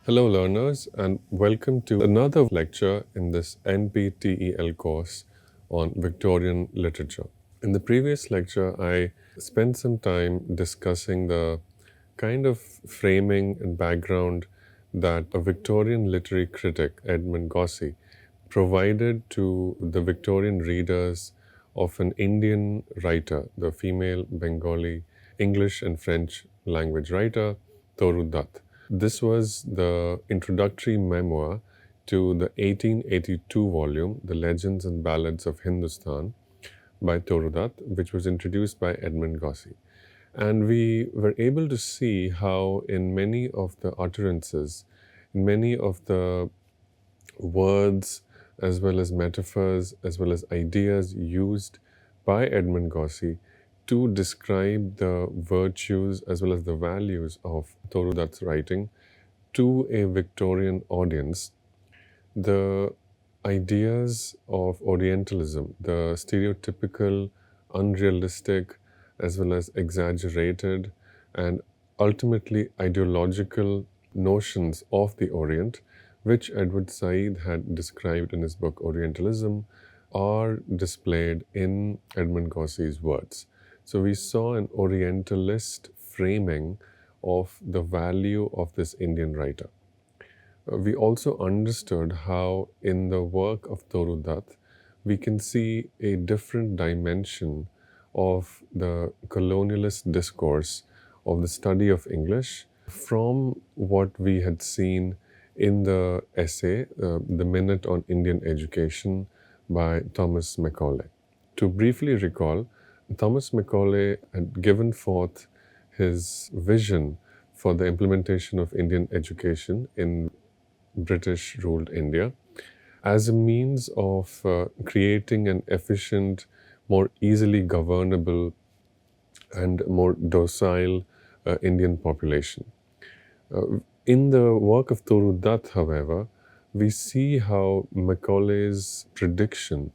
Hello, learners, and welcome to another lecture in this NPTEL course on Victorian literature. In the previous lecture, I spent some time discussing the kind of framing and background that a Victorian literary critic, Edmund Gosse, provided to the Victorian readers of an Indian writer, the female Bengali English and French language writer, Toru Dutt. This was the introductory memoir to the 1882 volume, The Legends and Ballads of Hindustan, by Toru Dutt, which was introduced by Edmund Gosse. And we were able to see how, in many of the utterances, in many of the words, as well as metaphors, as well as ideas used by Edmund Gosse to describe the virtues as well as the values of Toru Dutt's writing to a Victorian audience, the ideas of Orientalism, the stereotypical, unrealistic, as well as exaggerated, and ultimately ideological notions of the Orient, which Edward Said had described in his book Orientalism, are displayed in Edmund Gosse's words. So we saw an Orientalist framing of the value of this Indian writer. We also understood how in the work of Toru Dutt, we can see a different dimension of the colonialist discourse of the study of English from what we had seen in the essay, The Minute on Indian Education by Thomas Macaulay. To briefly recall, Thomas Macaulay had given forth his vision for the implementation of Indian education in British-ruled India as a means of creating an efficient, more easily governable, and more docile Indian population. In the work of Toru Dutt, however, we see how Macaulay's prediction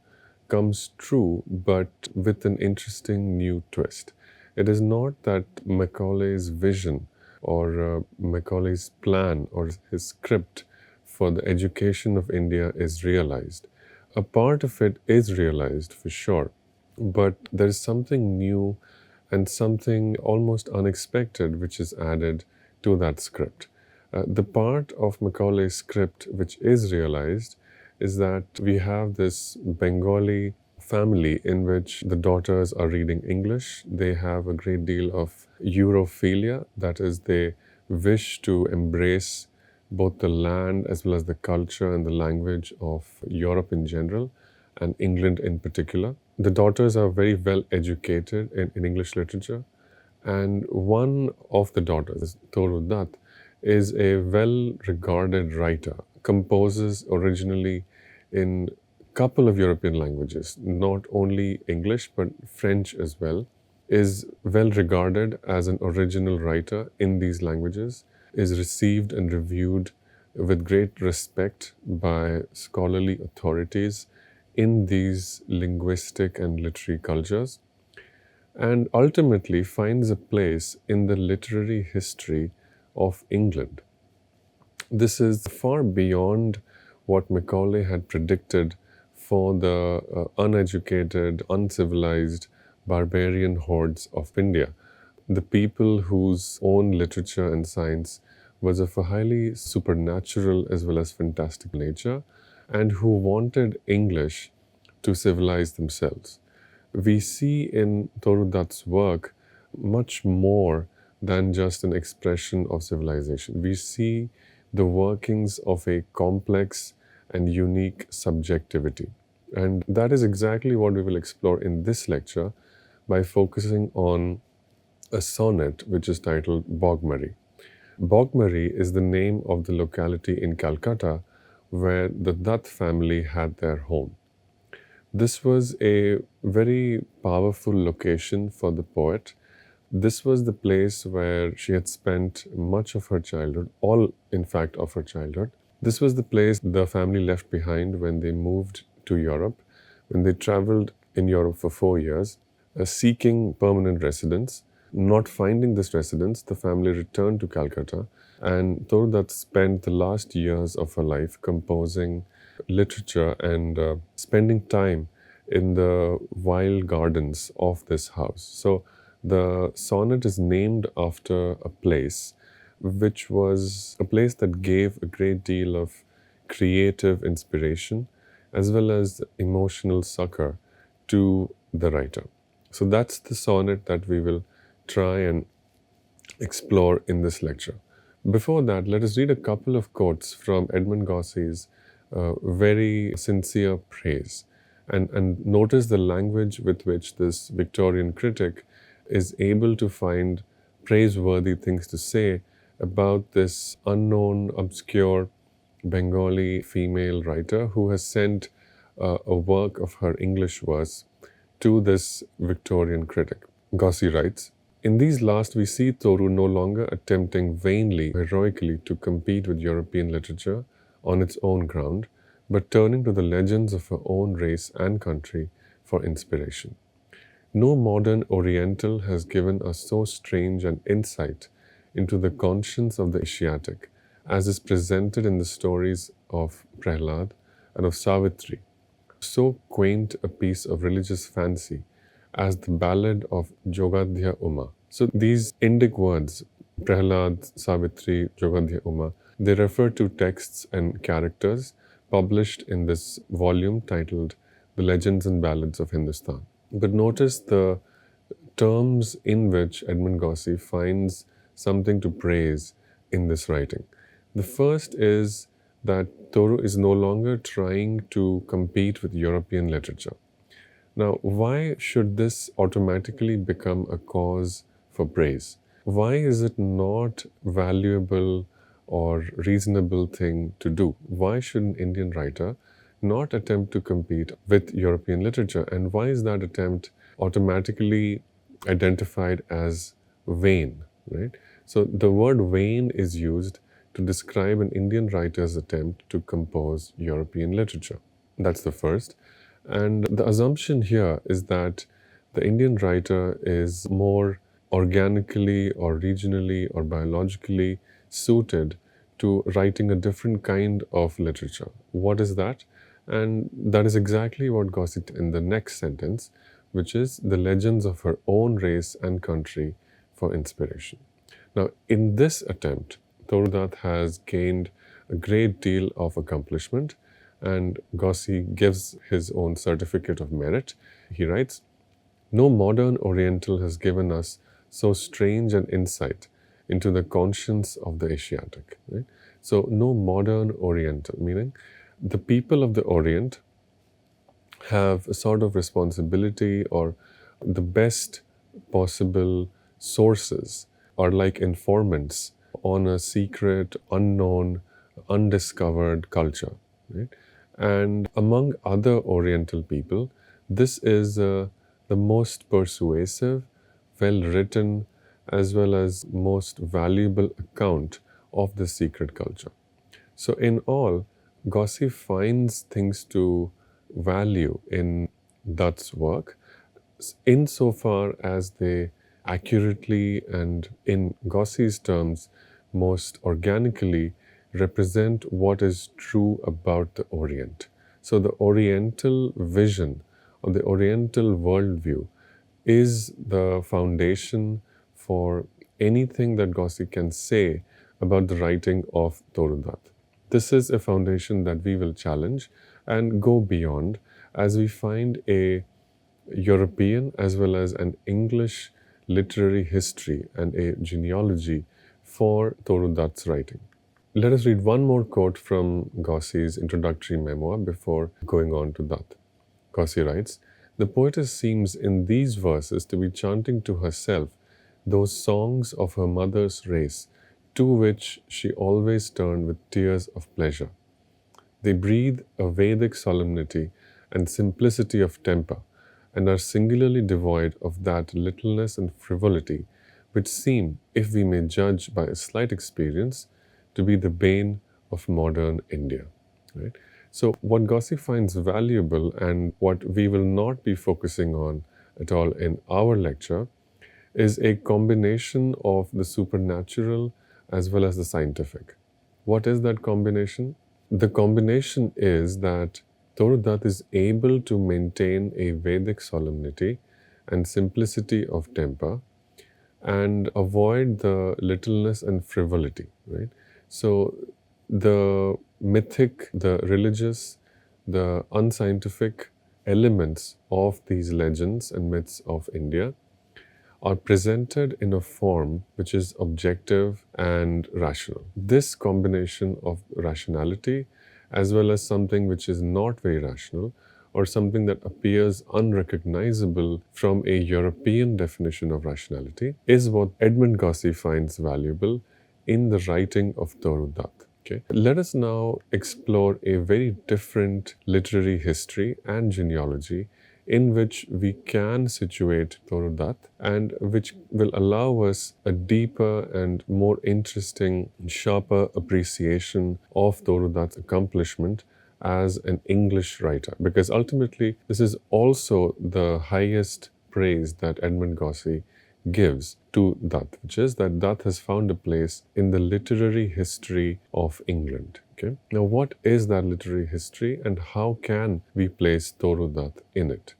comes true, but with an interesting new twist. It is not that Macaulay's vision or Macaulay's plan or his script for the education of India is realized. A part of it is realized for sure, but there is something new and something almost unexpected which is added to that script. The part of Macaulay's script which is realized is that we have this Bengali family in which the daughters are reading English. They have a great deal of Europhilia, that is, they wish to embrace both the land as well as the culture and the language of Europe in general and England in particular. The daughters are very well educated in English literature, and one of the daughters, Toru Dutt, is a well-regarded writer, composes originally in a couple of European languages, not only English but French as well, is well regarded as an original writer in these languages, is received and reviewed with great respect by scholarly authorities in these linguistic and literary cultures, and ultimately finds a place in the literary history of England. This is far beyond what Macaulay had predicted for the uneducated, uncivilized, barbarian hordes of India, the people whose own literature and science was of a highly supernatural as well as fantastic nature, and who wanted English to civilize themselves. We see in Toru Dutt's work much more than just an expression of civilization. We see the workings of a complex and unique subjectivity. And that is exactly what we will explore in this lecture by focusing on a sonnet which is titled Baugmaree. Baugmaree is the name of the locality in Calcutta where the Dutt family had their home. This was a very powerful location for the poet. This was the place where she had spent much of her childhood, all in fact of her childhood. This was the place the family left behind when they moved to Europe, when they traveled in Europe for 4 years, seeking permanent residence. Not finding this residence, the family returned to Calcutta And Toru Dutt spent the last years of her life composing literature and spending time in the wild gardens of this house. So the sonnet is named after a place which was a place that gave a great deal of creative inspiration as well as emotional succor to the writer. So that's the sonnet that we will try and explore in this lecture. Before that, let us read a couple of quotes from Edmund Gossie's very sincere praise. And notice the language with which this Victorian critic is able to find praiseworthy things to say about this unknown, obscure Bengali female writer who has sent a work of her English verse to this Victorian critic. Gossie writes, in these last, we see Toru no longer attempting vainly, heroically to compete with European literature on its own ground, but turning to the legends of her own race and country for inspiration. No modern Oriental has given us so strange an insight into the conscience of the Asiatic as is presented in the stories of Prahlad and of Savitri. So quaint a piece of religious fancy as the ballad of Jogadhya Uma. So these Indic words, Prahlad, Savitri, Jogadhya Uma, they refer to texts and characters published in this volume titled The Legends and Ballads of Hindustan. But notice the terms in which Edmund Gossie finds something to praise in this writing. The first is that Toru is no longer trying to compete with European literature. Now, why should this automatically become a cause for praise? Why is it not valuable or reasonable thing to do? Why should an Indian writer not attempt to compete with European literature? And why is that attempt automatically identified as vain, right? So the word vain is used to describe an Indian writer's attempt to compose European literature. That's the first. And the assumption here is that the Indian writer is more organically or regionally or biologically suited to writing a different kind of literature. What is that? And that is exactly what Gossie in the next sentence, which is the legends of her own race and country for inspiration. Now, in this attempt, Toru Dutt has gained a great deal of accomplishment, and Gossie gives his own certificate of merit. He writes, no modern Oriental has given us so strange an insight into the conscience of the Asiatic. Right? So, no modern Oriental, meaning the people of the Orient have a sort of responsibility, or the best possible sources are like informants on a secret, unknown, undiscovered culture. Right? And among other Oriental people, this is the most persuasive, well-written, as well as most valuable account of the secret culture. So in all, Gossie finds things to value in Dutt's work insofar as they accurately and, in Gossie's terms, most organically represent what is true about the Orient. So the Oriental vision or the Oriental worldview is the foundation for anything that Gossie can say about the writing of Toru Dutt. This is a foundation that we will challenge and go beyond as we find a European as well as an English literary history and a genealogy for Toru Dutt's writing. Let us read one more quote from Gossie's introductory memoir before going on to Dutt. Gossie writes, the poetess seems in these verses to be chanting to herself those songs of her mother's race to which she always turned with tears of pleasure. They breathe a Vedic solemnity and simplicity of temper, and are singularly devoid of that littleness and frivolity which seem, if we may judge by a slight experience, to be the bane of modern India. Right? So what Gossie finds valuable and what we will not be focusing on at all in our lecture is a combination of the supernatural as well as the scientific. What is that combination? The combination is that Toru Dutt is able to maintain a Vedic solemnity and simplicity of temper and avoid the littleness and frivolity, right? So the mythic, the religious, the unscientific elements of these legends and myths of India are presented in a form which is objective and rational. This combination of rationality as well as something which is not very rational or something that appears unrecognizable from a European definition of rationality is what Edmund Gosse finds valuable in the writing of Toru Dutt. Okay. Let us now explore a very different literary history and genealogy in which we can situate Toru Dutt and which will allow us a deeper and more interesting, sharper appreciation of Toru Dutt's accomplishment as an English writer. Because ultimately, this is also the highest praise that Edmund Gosse gives to Dutt, which is that Dutt has found a place in the literary history of England. Okay? Now, what is that literary history and how can we place Toru Dutt in it?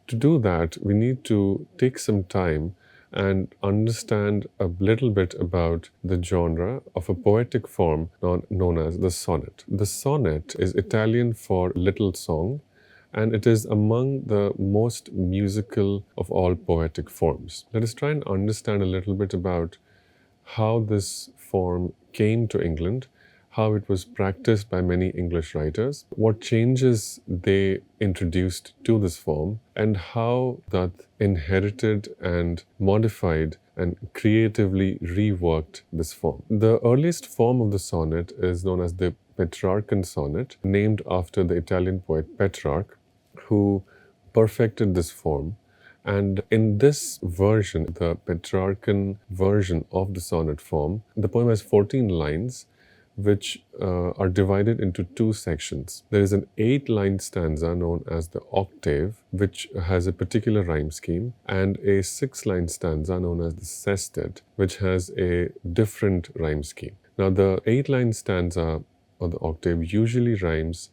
To do that, we need to take some time and understand a little bit about the genre of a poetic form known as the sonnet. The sonnet is Italian for little song, and it is among the most musical of all poetic forms. Let us try and understand a little bit about how this form came to England, how it was practiced by many English writers, what changes they introduced to this form, and how that inherited and modified and creatively reworked this form. The earliest form of the sonnet is known as the Petrarchan sonnet, named after the Italian poet Petrarch, who perfected this form. And in this version, the Petrarchan version of the sonnet form, the poem has 14 lines, which are divided into two sections. There is an 8-line stanza known as the octave, which has a particular rhyme scheme, and a 6-line stanza known as the sestet, which has a different rhyme scheme. Now, the 8-line stanza or the octave usually rhymes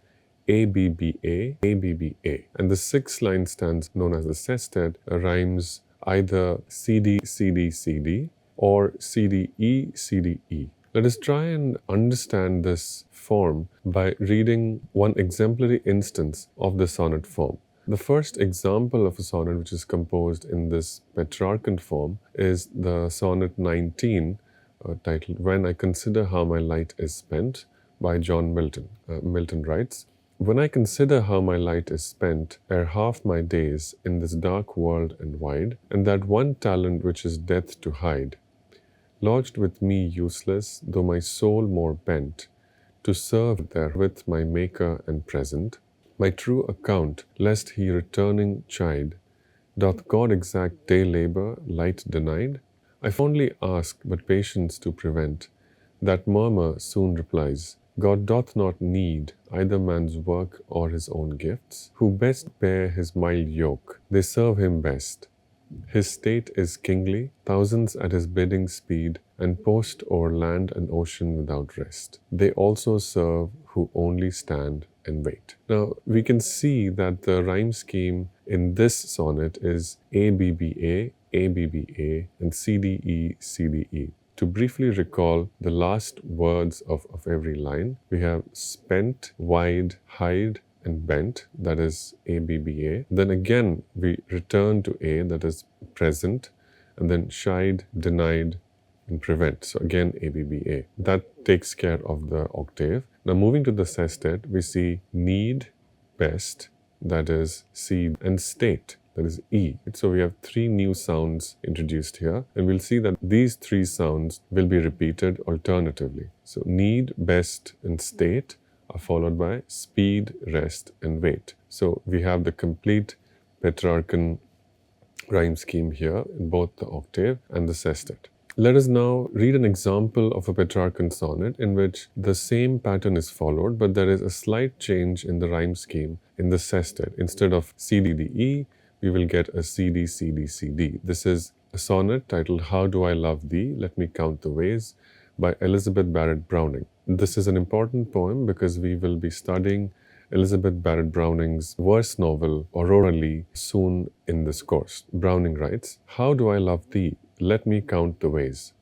ABBA, ABBA, and the 6-line stanza known as the sestet rhymes either CD, CD, CD or CDE, CDE. Let us try and understand this form by reading one exemplary instance of the sonnet form. The first example of a sonnet which is composed in this Petrarchan form is the sonnet 19, titled When I Consider How My Light Is Spent by John Milton. Milton writes, When I consider how my light is spent ere half my days in this dark world and wide, and that one talent which is death to hide, lodged with me useless, though my soul more bent, to serve therewith my Maker and present, my true account, lest he returning chide, doth God exact day labour, light denied? I fondly ask but patience to prevent, that murmur soon replies, God doth not need either man's work or his own gifts, who best bear his mild yoke, they serve him best. His state is kingly, thousands at his bidding speed, and post o'er land and ocean without rest. They also serve who only stand and wait. Now, we can see that the rhyme scheme in this sonnet is ABBA, ABBA, and CDE, CDE. To briefly recall the last words of every line, we have spent, wide, hide, and bent, that is ABBA. Then again, we return to A, that is present, and then shied, denied, and prevent. So again, ABBA. That takes care of the octave. Now moving to the sestet, we see need, best, that is C, and state, that is E. So we have 3 new sounds introduced here, and we'll see that these 3 sounds will be repeated alternatively. So need, best, and state are followed by speed, rest, and wait. So we have the complete Petrarchan rhyme scheme here in both the octave and the sestet. Let us now read an example of a Petrarchan sonnet in which the same pattern is followed, but there is a slight change in the rhyme scheme in the sestet. Instead of CDDE, we will get a CD, CD, CD. This is a sonnet titled How Do I Love Thee? Let Me Count the Ways by Elizabeth Barrett Browning. This is an important poem because we will be studying Elizabeth Barrett Browning's verse novel, Aurora Leigh, soon in this course. Browning writes, "How do I love thee? Let me count the ways.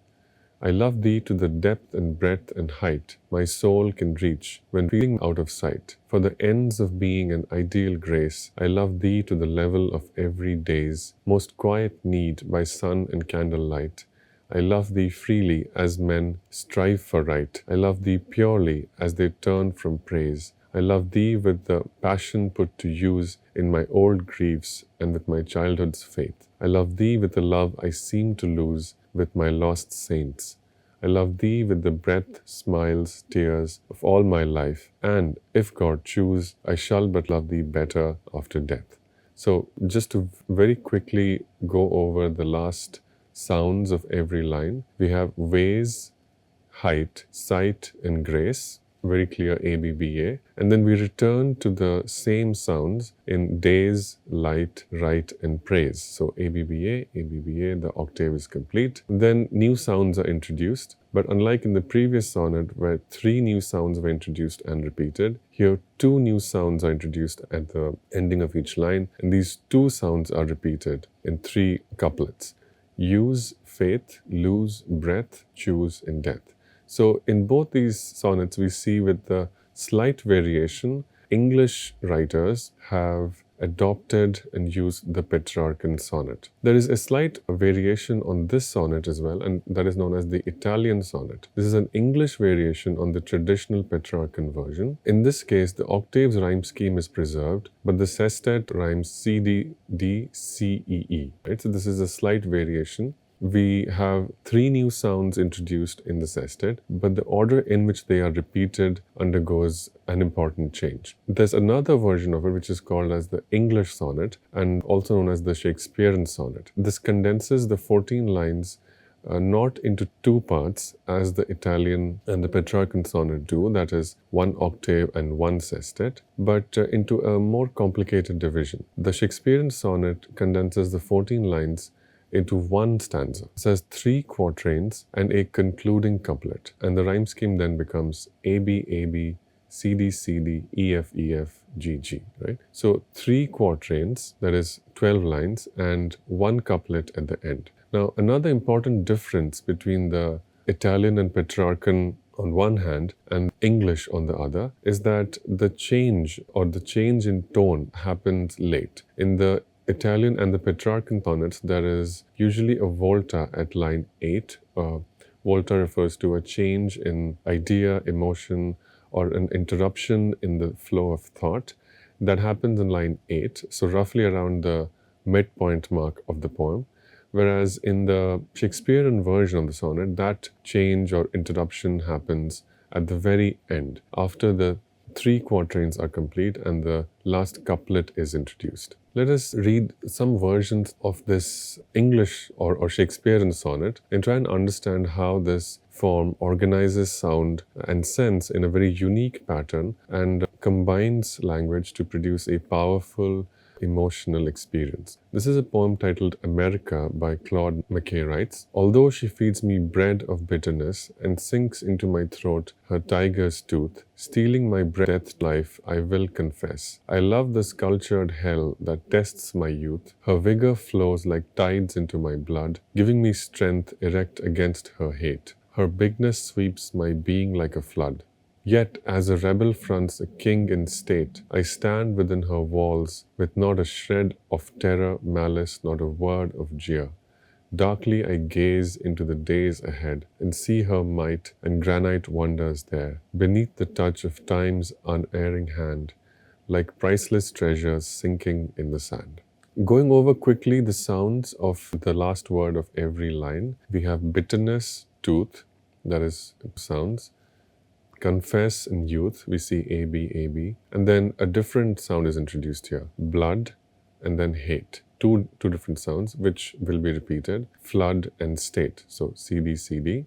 I love thee to the depth and breadth and height my soul can reach when feeling out of sight. For the ends of being an ideal grace, I love thee to the level of every day's most quiet need by sun and candlelight. I love thee freely as men strive for right. I love thee purely as they turn from praise. I love thee with the passion put to use in my old griefs and with my childhood's faith. I love thee with the love I seem to lose with my lost saints. I love thee with the breath, smiles, tears of all my life, and if God choose, I shall but love thee better after death." So just to very quickly go over the last sounds of every line, we have ways, height, sight, and grace. Very clear ABBA. And then we return to the same sounds in days, light, right, and praise. So ABBA, ABBA, the octave is complete. Then new sounds are introduced. But unlike in the previous sonnet where 3 new sounds were introduced and repeated, here 2 new sounds are introduced at the ending of each line. And these 2 sounds are repeated in 3 couplets. Use, faith, lose, breath, choose, and death. So in both these sonnets, we see with the slight variation, English writers have adopted and used the Petrarchan sonnet. There is a slight variation on this sonnet as well, and that is known as the Italian sonnet. This is an English variation on the traditional Petrarchan version. In this case, the octaves rhyme scheme is preserved, but the sestet rhymes C, D, D, C, E, E. Right? So this is a slight variation. We have 3 new sounds introduced in the sestet, but the order in which they are repeated undergoes an important change. There's another version of it which is called as the English sonnet and also known as the Shakespearean sonnet. This condenses the 14 lines not into 2 parts as the Italian and the Petrarchan sonnet do, that is 1 octave and 1 sestet, but into a more complicated division. The Shakespearean sonnet condenses the 14 lines into 1 stanza. It has 3 quatrains and a concluding couplet. And the rhyme scheme then becomes AB, AB, CD, CD, EF, EF, GG, right? So 3 quatrains, that is 12 lines, and 1 couplet at the end. Now, another important difference between the Italian and Petrarchan on one hand and English on the other is that the change in tone happens late. In the Italian and the Petrarchan sonnets, there is usually a volta at line 8. Volta refers to a change in idea, emotion, or an interruption in the flow of thought that happens in line 8, so roughly around the midpoint mark of the poem. Whereas in the Shakespearean version of the sonnet, that change or interruption happens at the very end, after the 3 quatrains are complete and the last couplet is introduced. Let us read some versions of this English or Shakespearean sonnet and try and understand how this form organizes sound and sense in a very unique pattern and combines language to produce a powerful emotional experience. This is a poem titled America by Claude McKay writes, "Although she feeds me bread of bitterness and sinks into my throat her tiger's tooth, stealing my breath life I will confess. I love the sculptured hell that tests my youth. Her vigor flows like tides into my blood, giving me strength erect against her hate. Her bigness sweeps my being like a flood. Yet, as a rebel fronts a king in state, I stand within her walls with not a shred of terror, malice, not a word of jeer. Darkly I gaze into the days ahead and see her might and granite wonders there, beneath the touch of time's unerring hand, like priceless treasures sinking in the sand." Going over quickly the sounds of the last word of every line, we have bitterness, tooth, that is sounds. Confess in youth, we see AB, AB. And then a different sound is introduced here. Blood and then hate. Two different sounds which will be repeated. Flood and state. So CD, CD.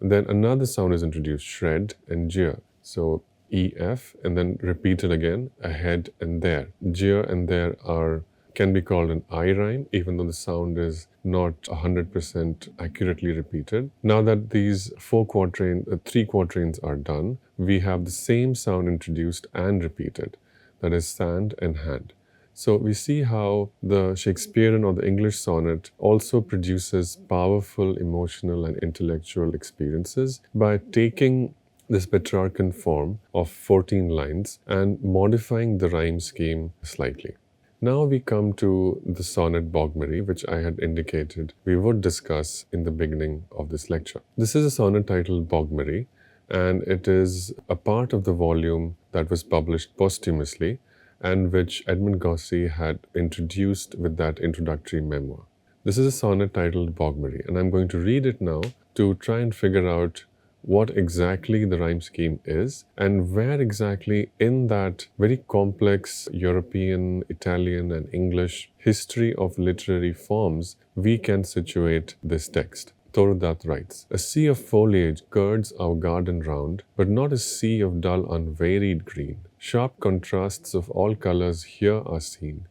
And then another sound is introduced. Shred and jeer. So EF and then repeated again. Ahead and there. Jeer and there are can be called an I rhyme, even though the sound is not 100% accurately repeated. Now that these three quatrains are done, we have the same sound introduced and repeated, that is sand and hand. So we see how the Shakespearean or the English sonnet also produces powerful emotional and intellectual experiences by taking this Petrarchan form of 14 lines and modifying the rhyme scheme slightly. Now we come to the sonnet Baugmaree, which I had indicated we would discuss in the beginning of this lecture. This is a sonnet titled Baugmaree, and it is a part of the volume that was published posthumously and which Edmund Gosse had introduced with that introductory memoir. This is a sonnet titled Baugmaree, and I'm going to read it now to try and figure out what exactly the rhyme scheme is and where exactly in that very complex European, Italian, and English history of literary forms we can situate this text. Toru Dutt writes, "A sea of foliage girds our garden round, but not a sea of dull unvaried green. Sharp contrasts of all colors here are seen.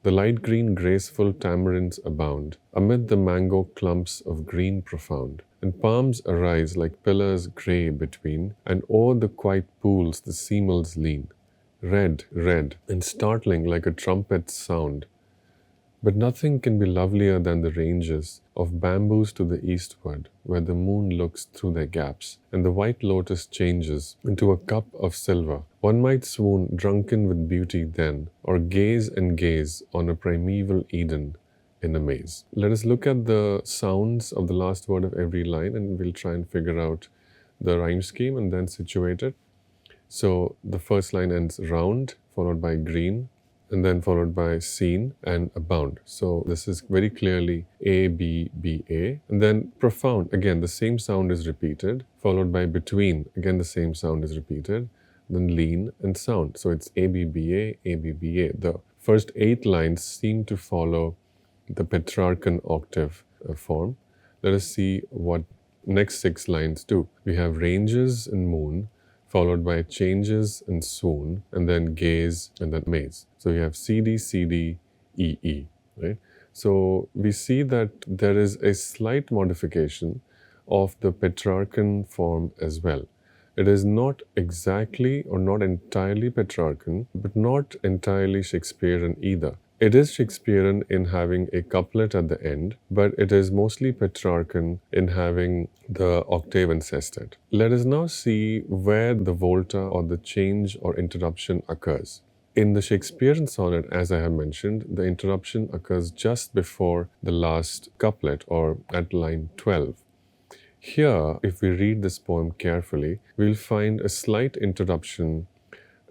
The light green graceful tamarinds abound, amid the mango clumps of green profound, and palms arise like pillars grey between, and o'er the quiet pools the seamills lean, red, red, and startling like a trumpet's sound. But nothing can be lovelier than the ranges of bamboos to the eastward, where the moon looks through their gaps, and the white lotus changes into a cup of silver. One might swoon drunken with beauty then, or gaze and gaze on a primeval Eden in a maze." Let us look at the sounds of the last word of every line, and we'll try and figure out the rhyme scheme and then situate it. So the first line ends round, followed by green, and then followed by seen and abound. So this is very clearly A, B, B, A. And then profound, again, the same sound is repeated, followed by between, again, the same sound is repeated, then lean and sound. So it's A, B, B, A, A, B, B, A. The first 8 lines seem to follow the Petrarchan octave form. Let us see what next 6 lines do. We have ranges and moon, followed by changes and soon, and then gaze, and then maze. So you have CD, CD, E, E, right? So we see that there is a slight modification of the Petrarchan form as well. It is not exactly or not entirely Petrarchan, but not entirely Shakespearean either. It is Shakespearean in having a couplet at the end, but it is mostly Petrarchan in having the octave and sestet. Let us now see where the volta or the change or interruption occurs. In the Shakespearean sonnet, as I have mentioned, the interruption occurs just before the last couplet or at line 12. Here, if we read this poem carefully, we'll find a slight interruption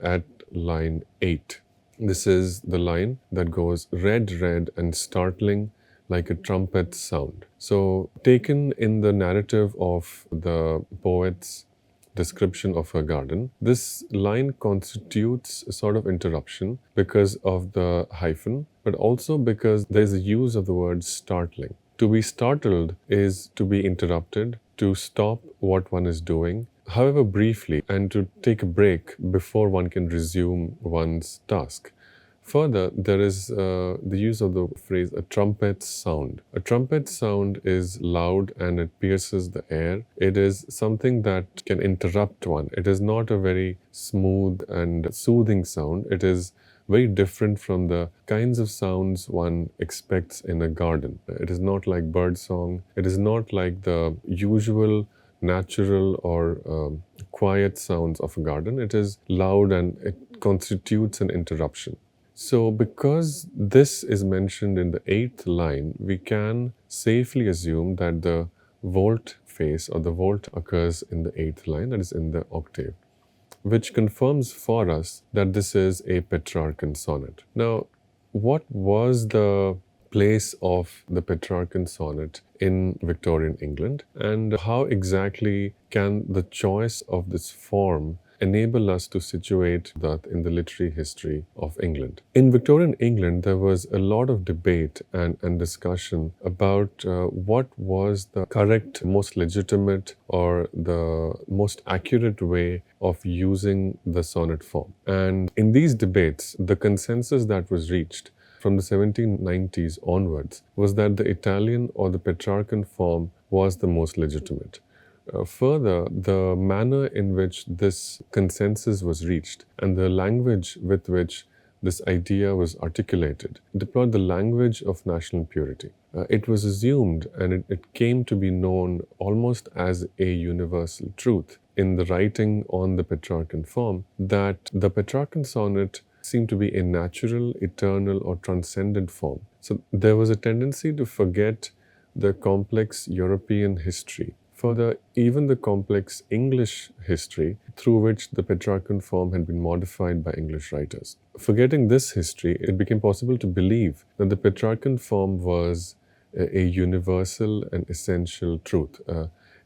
at line 8. This is the line that goes red, red, and startling like a trumpet sound. So, taken in the narrative of the poet's description of her garden, this line constitutes a sort of interruption because of the hyphen, but also because there's a use of the word startling. To be startled is to be interrupted, to stop what one is doing, however briefly, and to take a break before one can resume one's task. Further, there is the use of the phrase a trumpet sound. A trumpet sound is loud and it pierces the air. It is something that can interrupt one. It is not a very smooth and soothing sound. It is very different from the kinds of sounds one expects in a garden. It is not like bird song. It is not like the usual natural or quiet sounds of a garden. It is loud and it constitutes an interruption. So because this is mentioned in the 8th line, we can safely assume that the volt phase or the volt occurs in the 8th line, that is in the octave, which confirms for us that this is a Petrarchan sonnet. Now, what was the place of the Petrarchan sonnet in Victorian England, and how exactly can the choice of this form enable us to situate that in the literary history of England? In Victorian England, there was a lot of debate and discussion about what was the correct, most legitimate, or the most accurate way of using the sonnet form. And in these debates, the consensus that was reached from the 1790s onwards was that the Italian or the Petrarchan form was the most legitimate. Further, the manner in which this consensus was reached and the language with which this idea was articulated deployed the language of national purity. It was assumed and it came to be known almost as a universal truth in the writing on the Petrarchan form that the Petrarchan sonnet seemed to be a natural, eternal, or transcendent form. So there was a tendency to forget the complex European history. Further, even the complex English history through which the Petrarchan form had been modified by English writers. Forgetting this history, it became possible to believe that the Petrarchan form was a universal and essential truth.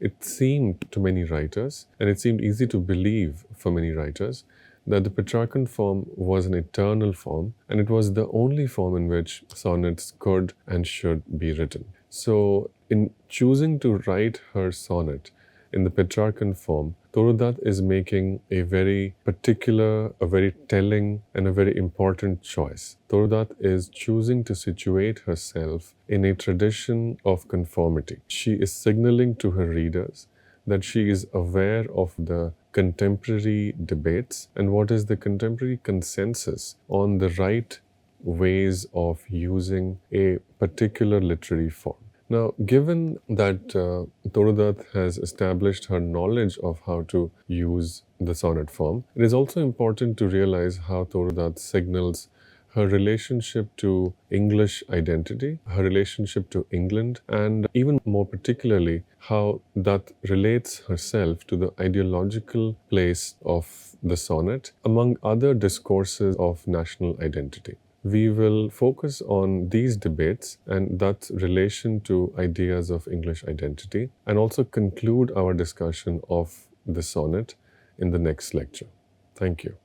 It seemed to many writers, and it seemed easy to believe for many writers, that the Petrarchan form was an eternal form, and it was the only form in which sonnets could and should be written. So, in choosing to write her sonnet in the Petrarchan form, Toru Dutt is making a very particular, a very telling, and a very important choice. Toru Dutt is choosing to situate herself in a tradition of conformity. She is signaling to her readers that she is aware of the contemporary debates and what is the contemporary consensus on the right ways of using a particular literary form. Now, given that Toru Dutt has established her knowledge of how to use the sonnet form, it is also important to realize how Toru Dutt signals her relationship to English identity, her relationship to England, and even more particularly, how Dutt relates herself to the ideological place of the sonnet among other discourses of national identity. We will focus on these debates and Dutt's relation to ideas of English identity, and also conclude our discussion of the sonnet in the next lecture. Thank you.